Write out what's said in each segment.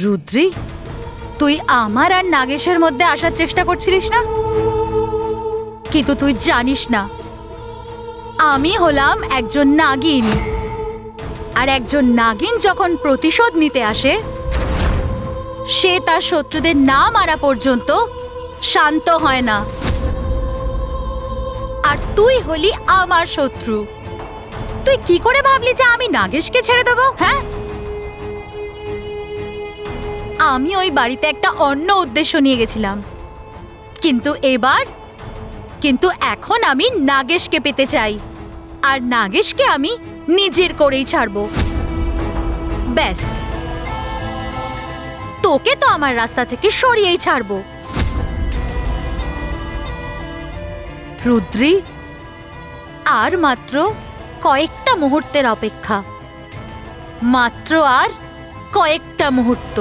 Rodri, তুই আমার আর নাগেশের মধ্যে আসার চেষ্টা করছিলিস না, কিন্তু তুই জানিস না আমি হলাম একজন নাগিন, আর একজন নাগিন যখন প্রতিশোধ নিতে আসে সে তার শত্রুদের না মারা পর্যন্ত শান্ত হয় না। আর তুই হলি আমার শত্রু। তুই কি করে ভাবলি যে আমি নাগেশকে ছেড়ে দেব? হ্যাঁ, আমি ওই বাড়িতে একটা অন্য উদ্দেশ্য নিয়ে গেছিলাম, কিন্তু এখন আমি নাগেশকে পেতে চাই, আর নাগেশকে আমি নিজের করেই ছাড়বো। ব্যাস, তোকে তো আমার রাস্তা থেকে সরিয়েই ছাড়বো। রুদ্রি, আর মাত্র কয়েকটা মুহূর্তের অপেক্ষা, মাত্র আর কয়েকটা মুহূর্ত।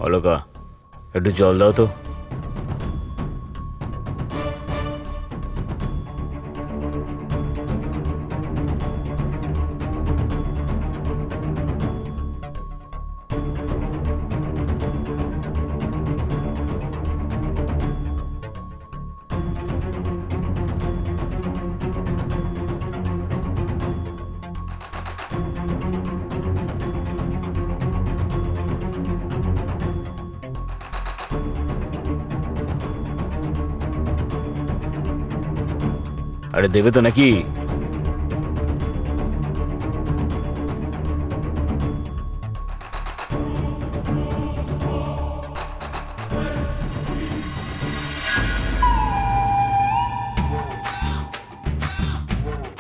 অলকা, একটু জল দাও তো। আরে দেবে তো নাকি?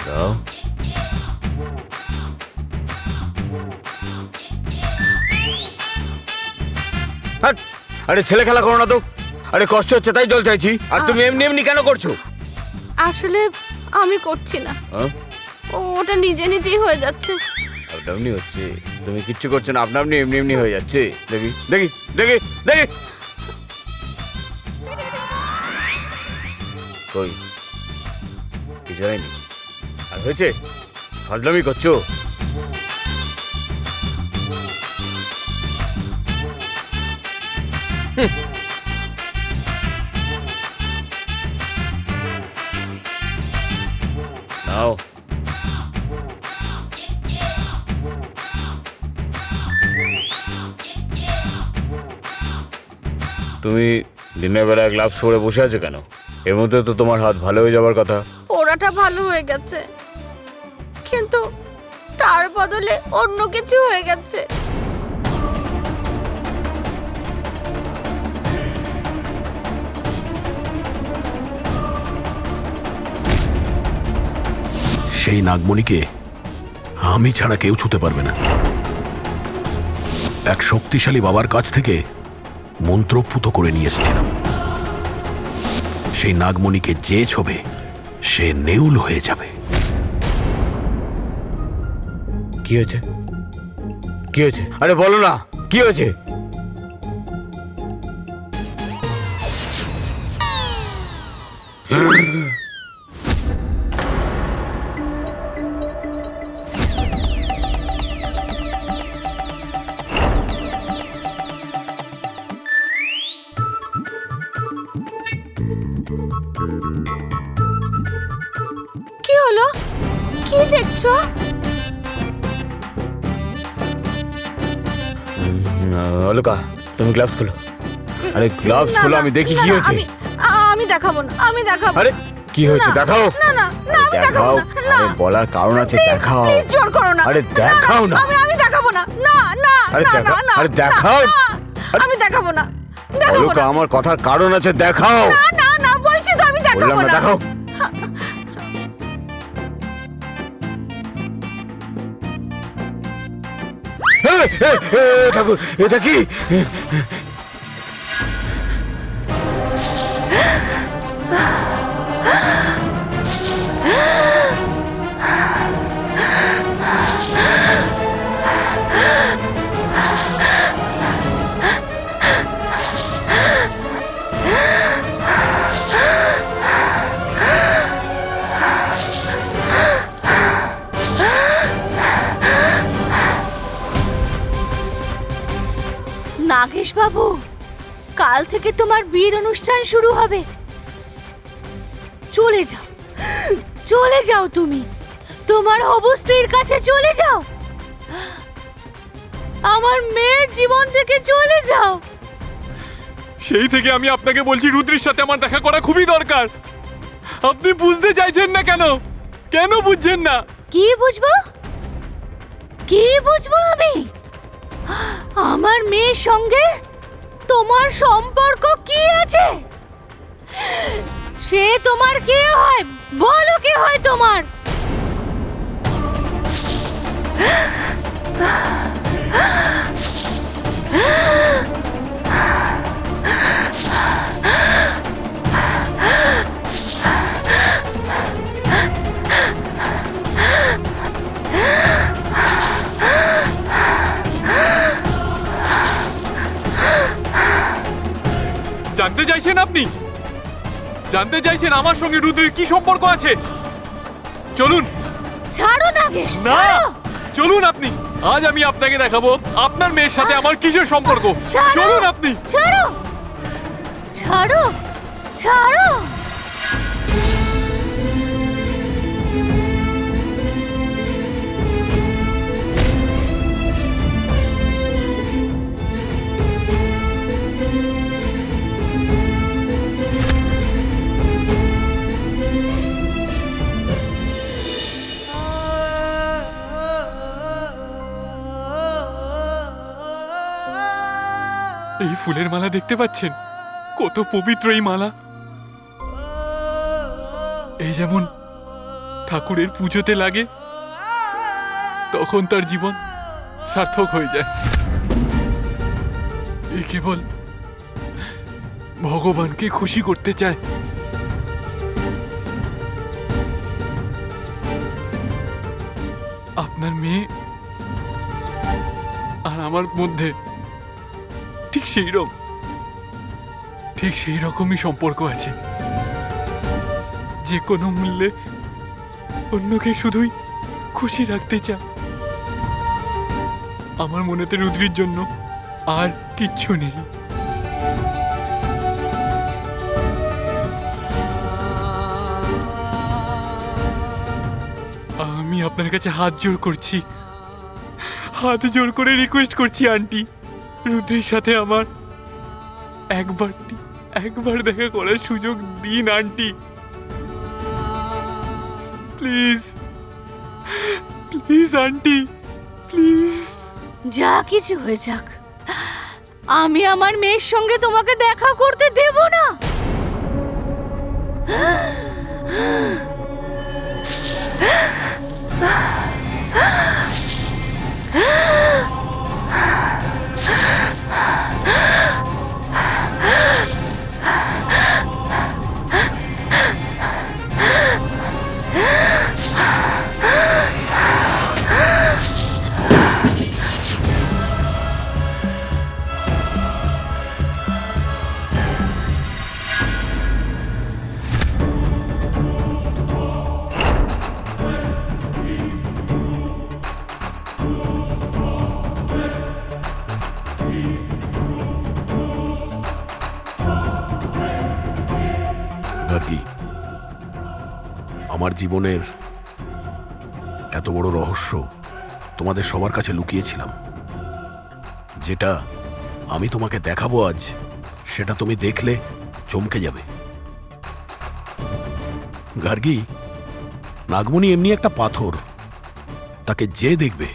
দাও। আরে ছেলে খেলা করো না তো। আরে কষ্ট হচ্ছে তাই জল চাইছি, আর তুমি এমনি এমনি কেন করছো? আসলে আমি করছি না, ওটা নিজে নিজেই হয়ে যাচ্ছে। আপনি হচ্ছে, তুমি কিচ্ছু করছো না, আপনা আপনি এমনি এমনি হয়ে যাচ্ছে। দেখি দেখি দেখি দেখি, কই কিছু হয়নি। আর হয়েছে, ফাজলামি করছো। নাও। তুমি দিনের বেলা গ্লাভস পরে বসে আছো কেন? এর মধ্যে তো তোমার হাত ভালো হয়ে যাবার কথা। পোড়াটা ভালো হয়ে গেছে, কিন্তু তার বদলে অন্য কিছু হয়ে গেছে। এই নাগমণিকে আমি ছাড়া কেউ ছুতে পারবে না। এক শক্তিশালী বাবার কাছ থেকে মন্ত্রপুত করে নিয়ে এসেছিলাম। সেই নাগমণিকে যে ছোবে সে নেউল হয়ে যাবে। কি হয়েছে? কি হয়েছে? আরে বলো না, কি হয়েছে? কি হলো? কি দেখছো? অলকা, তুমি গ্লাভস খোলো। আরে গ্লাভস খোলো, আমি দেখি কি হয়েছে। আমি দেখাবো না, আমি দেখাবো। আরে কি হয়েছে? না, দেখাও। না না না, আমি দেখাবো না। না, আরে বলার কারণ আছে, দেখাও। প্লিজ জোর করো না। আরে দেখাও না। আমি দেখাবো না। না না আরে না দেখাও, না, আরে না, দেখাও। না, আমি দেখাবো না। দেখাবো অলকা, না। আমার কথার কারণ আছে, দেখাও। না না না, বলছি তো আমি বললাম দেখাবো না, না। দেখাও। ঠাকুর, এটা কি? নাগেশ বাবু, কাল থেকে তোমার বিয়ের অনুষ্ঠান শুরু হবে। চলে যাও, চলে যাও, তুমি তোমার হবু স্ত্রীর কাছে চলে যাও। আমার মেয়ের জীবন থেকে চলে যাও। সেই থেকে আমি আপনাকে বলছি রুদ্রির সাথে আমার দেখা করা খুবই দরকার। আপনি বুঝতে চাইছেন না কেন? কেন বুঝছেন না? কি বুঝবো? কি বুঝবো আমি? আমার মেয়ের সঙ্গে তোমার সম্পর্ক কি আছে? সে তোমার কে হয়? বলো, কে হয় তোমার? জানতে চাইছেন আপনি? জানতে চাইছেন আমার সঙ্গে রুদ্রির কি সম্পর্ক আছে? চলুন। ছাড়ো নাগেশ, না, ছাড়ো। চলুন আপনি। আজ আমি আপনাকে দেখাবো আপনার মেয়ের সাথে আমার কিসের সম্পর্ক। ছাড়ো। চলুন আপনি। ছাড়ো, ছাড়ো, ছাড়ো। এই ফুলের মালা দেখতে পাচ্ছেন? কত পবিত্র এই মালা। এই যেমন ঠাকুরের পুজোতে লাগে, তখন তার জীবন সার্থক হয়ে যায়। এই কেবল ভগবানকে খুশি করতে চায়। আপনার মেয়ে আর আমার মধ্যে ঠিক সেই রকমই সম্পর্ক আছে। যে কোনো মূল্যে অন্যকে শুধুই খুশি রাখতে চায়। আমার মনেতে রুদ্রির জন্য আর কিচ্ছু নেই। আমি আপনার কাছে হাত জোড় করছি, হাত জোড় করে রিকোয়েস্ট করছি আন্টি, রুদ্রির সাথে আমার একবার দেখা করার সুযোগ দিন aunty. Please please aunty, please. যা কিছু হয়ে যাক, আমি আমার মেয়ের সঙ্গে তোমাকে দেখা করতে দেব না। গার্গী, আমার জীবনের এত বড় রহস্য তোমাদের সবার কাছে লুকিয়েছিলাম। যেটা আমি তোমাকে দেখাবো আজ, সেটা তুমি দেখলে চমকে যাবে। গার্গী, নাগমণি এমনি একটা পাথর, তাকে যে দেখবে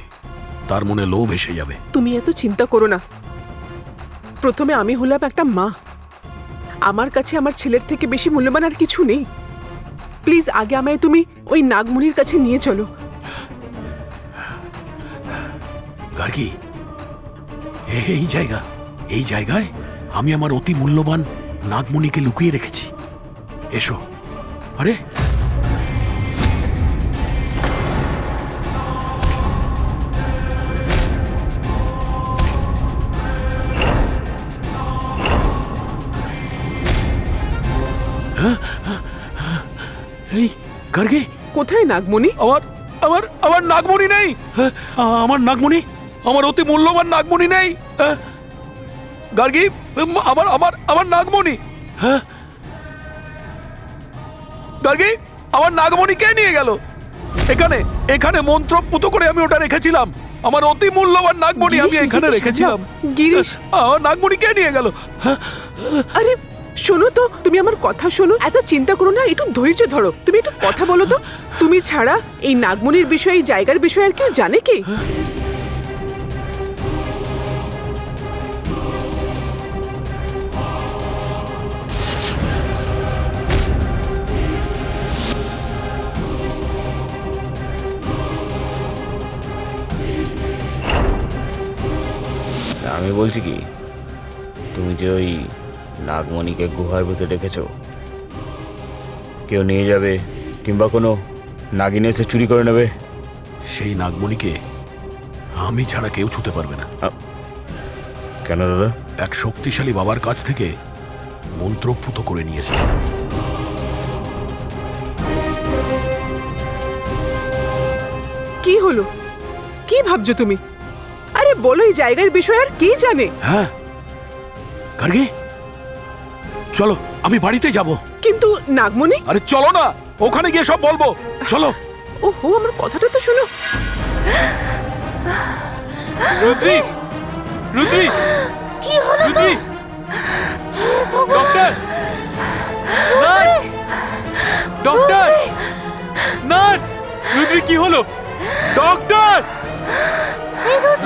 তার মনে লোভ এসে যাবে। তুমি এত চিন্তা করো না। প্রথমে আমি হলাম একটা মা, আমার কাছে আমার ছেলের থেকে বেশি মূল্যবান আর কিছু নেই। প্লিজ আগে আমায় তুমি ওই নাগমণির কাছে নিয়ে চলো। গার্গী, এই জায়গায় আমি আমার অতি মূল্যবান নাগমণিকে লুকিয়ে রেখেছি। এসো। আরে এই গার্গী, কোথায় নাগমণি? আমার আমার আমার নাগমণি নেই। আমার নাগমণি, আমার অতি মূল্যবান নাগমণি নেই। গার্গী, আমার আমার আমার নাগমণি। গার্গী, আমার নাগমণি কে নিয়ে গেল? এখানে এখানে মন্ত্র পুতো করে আমি ওটা রেখেছিলাম। আমার অতি মূল্যবান নাগমণি আমি এখানে রেখেছিলাম। গিরিশ, আমার নাগমণি কে নিয়ে গেল? আরে শোনো তো, তুমি আমার কথা শোনো। এত চিন্তা করো না, একটু ধৈর্য ধরো। তুমি একটু কথা বলো তো। তুমি ছাড়া এই নাগমণির বিষয়ে, এই জায়গার বিষয়ে আর কেউ জানে কি? আমি বলছি কি, তুমি যে ওই নাগমণিকে গুহার ভিতরে রেখেছো, কেউ নিয়ে যাবে কিংবা কোনো নাগিন এসে চুরি করে নেবে? সেই নাগমণিকে আমি ছাড়া কেউ ছুতে পারবে না। কেন দাদা? এক শক্তিশালী বাবার কাছ থেকে মন্ত্রপুত করে নিয়ে এসেছিলাম। কি হলো? কি ভাবছো তুমি? আরে বলো, এই জায়গার বিষয়ে আর কে জানে? হ্যাঁ গার্গী, চলো আমি বাড়িতে যাব। কিন্তু নাগমণি? আরে চলো না, ওখানে গিয়ে সব বলবো। চলো। ওহো, আমার কথাটা তো শোনো। রুদ্রি, রুদ্রি, কি হলো? Rodri, doctor, nurse, doctor, nurse, Rodri কি হলো? ডক্টর,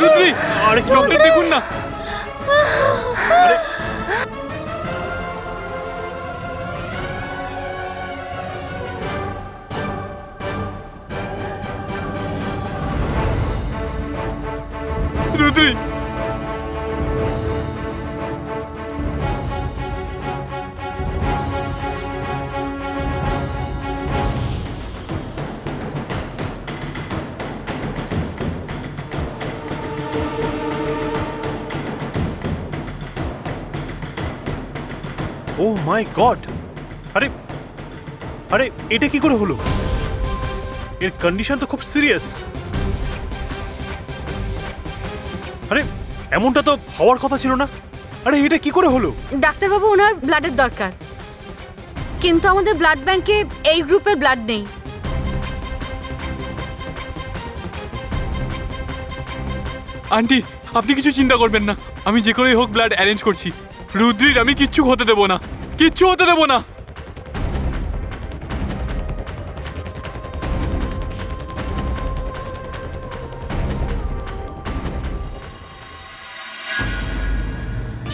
রুদ্রি, আরে ডক্টর দেখুন না। আরে রুদ্রি, ও মাই গড! আরে আরে এটা কি করে হলো? এর কন্ডিশন তো খুব সিরিয়াস। আরে এমনটা তো হওয়ার কথা ছিল না। আরে এটা কি করে হলো? ডাক্তারবাবু, ওনার ব্লাডের দরকার, কিন্তু আমাদের ব্লাড ব্যাংকে এই গ্রুপের ব্লাড নেই। আন্টি, আপনি কিছু চিন্তা করবেন না, আমি যে করেই হোক ব্লাড অ্যারেঞ্জ করছি। রুদ্রির আমি কিচ্ছু হতে দেবো না, কিচ্ছু হতে দেবো না।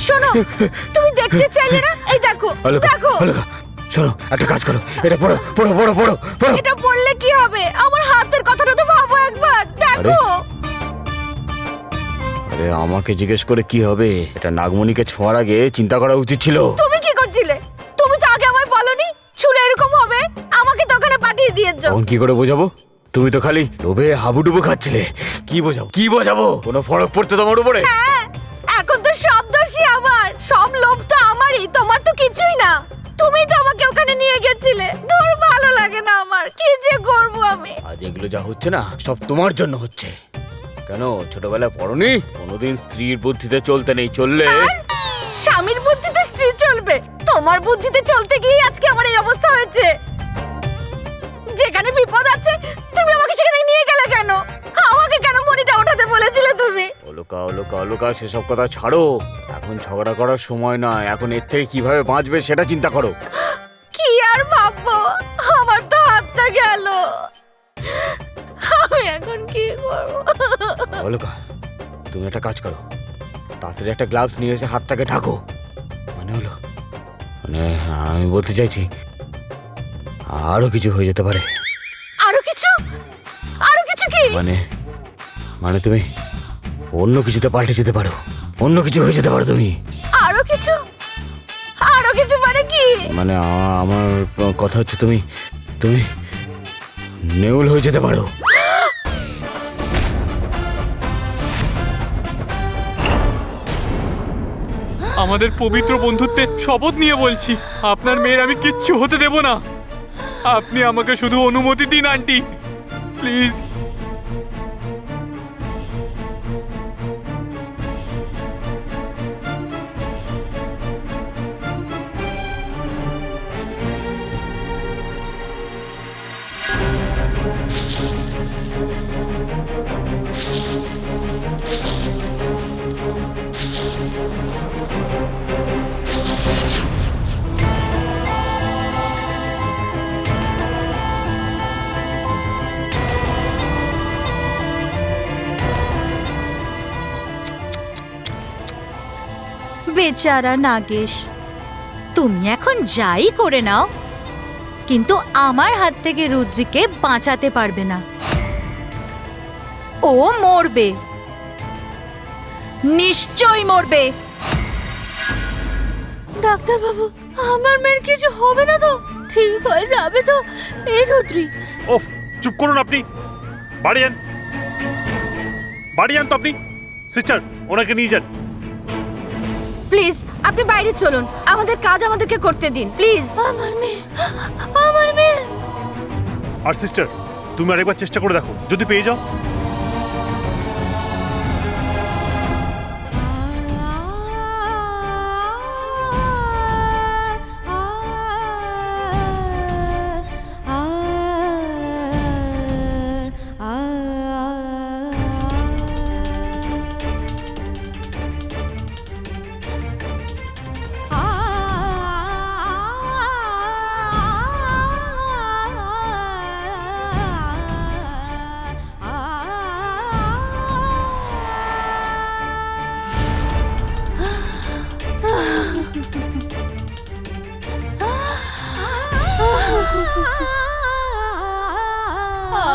শোনো, তুমি দেখতে চাইলে না? এই দেখো, দেখো। শোনো একটা কাজ করো, এটা পড়ো পড়ো পড়ো পড়ো পড়ো। এটা পড়লে কি হবে? আমার হাতের কথাটা তো ভাবো একবার, দেখো। আরে আমাকে জিজ্ঞেস করে কি হবে? এটা নাগমণিকে ছোঁয়ার আগে চিন্তা করা উচিত ছিল। তুমি কি করছিলে? তুমি তো আগে আমায় বলনি ছুলে এরকম হবে, আমাকে তো ওখানে পাঠিয়ে দিয়েছো। তখন কি করে বোঝাবো? তুমি তো খালি লোভে হাবুডুবু খাচ্ছিলে। কি বোঝাবো কি বোঝাবো? কোনো ফরক পড়তে তোমার উপরে? হ্যাঁ, এখন তো সব দোষই আমার, সব লোভ তো আমারই, তোমার তো কিছুই না। তুমি তো আমাকে ওখানে নিয়ে গেছিলে। দূর, ভালো লাগে না আমার, কি যে করবো আমি। আজ এগুলো যা হচ্ছে না সব তোমার জন্য হচ্ছে। কেন ছোটবেলায় পড়নি? কোনোদিন স্ত্রীর বুদ্ধিতে চলতে নেই, চললে স্বামীর বুদ্ধিতে স্ত্রী চলবে, তোমার বুদ্ধিতে চলতে গিয়ে আজকে আমার এই অবস্থা হয়েছে। যেখানে বিপদ আছে তুমি আমাকে সেখানে নিয়ে গেলে কেন? আমাকে কেন মনিটা ওঠাতে বলেছিলে তুমি? অলকা অলকা অলকা সেসব কথা ছাড়ো। এখন ঝগড়া করার সময় নয়, এখন এর থেকে কিভাবে বাঁচবে সেটা চিন্তা করো। কি আর ভাববো, আমার তো হাতটা গেল, আমি এখন কি করবো? অলকা তুমি একটা কাজ করো, তাড়াতাড়ি একটা গ্লাভস নিয়ে এসে হাতটাকে ঢাকো। মানে হলো মানে আমি বলতে চাইছি আরো কিছু হয়ে যেতে পারে। আরো কিছু? আরো কিছু কি? মানে তুমি অন্য কিছুতে পাল্টে যেতে পারো, অন্য কিছু হয়ে যেতে পারো তুমি। আরো কিছু? আরো কিছু মানে কি? মানে আমার কথা হচ্ছে তুমি তুমি নেউল হয়ে যেতে পারো। আমাদের পবিত্র বন্ধুত্বে শপথ নিয়ে বলছি, আপনার মেয়ের আমি কিচ্ছু হতে দেব না। আপনি আমাকে শুধু অনুমতি দিন আন্টি, প্লিজ। বেচারা নাগেশ, তুমি এখন যাই করে নাও, কিন্তু আমার হাত থেকে রুদ্রিকে বাঁচাতে পারবে না। ও মরবে, নিশ্চয়ই মরবে। ডাক্তার বাবু, আমার মেয়ের কিছু হবে না তো? ঠিক হয়ে যাবে তো? এই রুদ্রি। ওফ, চুপ করুন আপনি। বাড়ি যান, বাড়ি যান তো আপনি। সিস্টার, ওনাকে নিয়ে যান। প্লিজ আপনি বাইরে চলুন, আমাদের কাজ আমাদেরকে করতে দিন প্লিজ। আমার মেয়ে, আমার মেয়ে। আর সিস্টার, তুমি আরেকবার চেষ্টা করে দেখো, যদি পেয়ে যাও।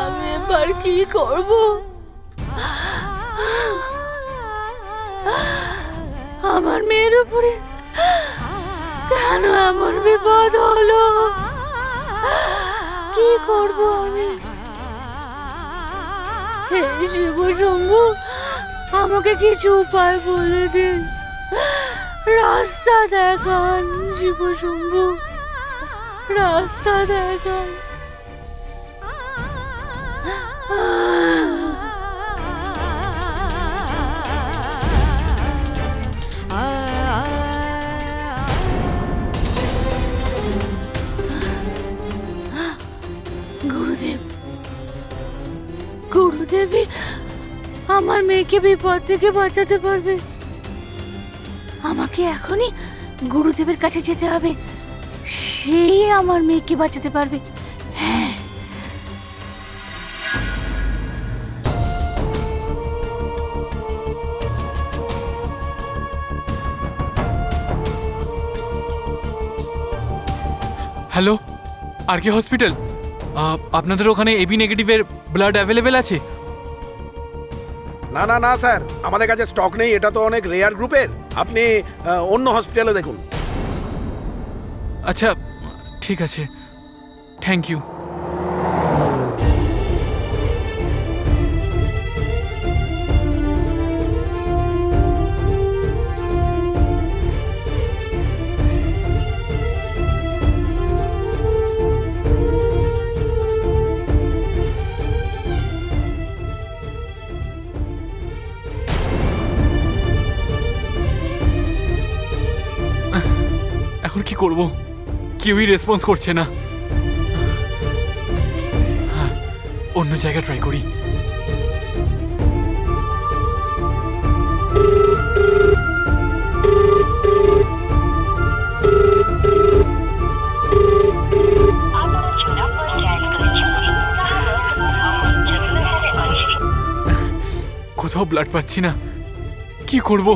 আমি এবার কি করব? আমার মেয়ের উপরে কেন এমন বিপদ হলো? কি করব আমি? হে শিব শম্ভু, আমাকে কিছু উপায় বলে দিন, রাস্তা দেখান। শিব শম্ভু, রাস্তা দেখান। গুরুদেব, গুরুদেবই আমার মেয়েকে বিপদ থেকে বাঁচাতে পারবে। আমাকে এখনই গুরুদেবের কাছে যেতে হবে, সেই আমার মেয়েকে বাঁচাতে পারবে। হ্যাঁ। হ্যালো, আর কে হসপিটাল? আপনাদের ওখানে এবি নেগেটিভের ব্লাড অ্যাভেলেবেল আছে? না না না স্যার, আমাদের কাছে স্টক নেই, এটা তো অনেক রেয়ার গ্রুপের। আপনি অন্য হসপিটালে দেখুন। আচ্ছা, ঠিক আছে, থ্যাংক ইউ। এখন কি করব? কেউই রেসপন্স করছে না। অন্য জায়গা ট্রাই করি। কোথাও ব্লাড পাচ্ছি না, কি করব?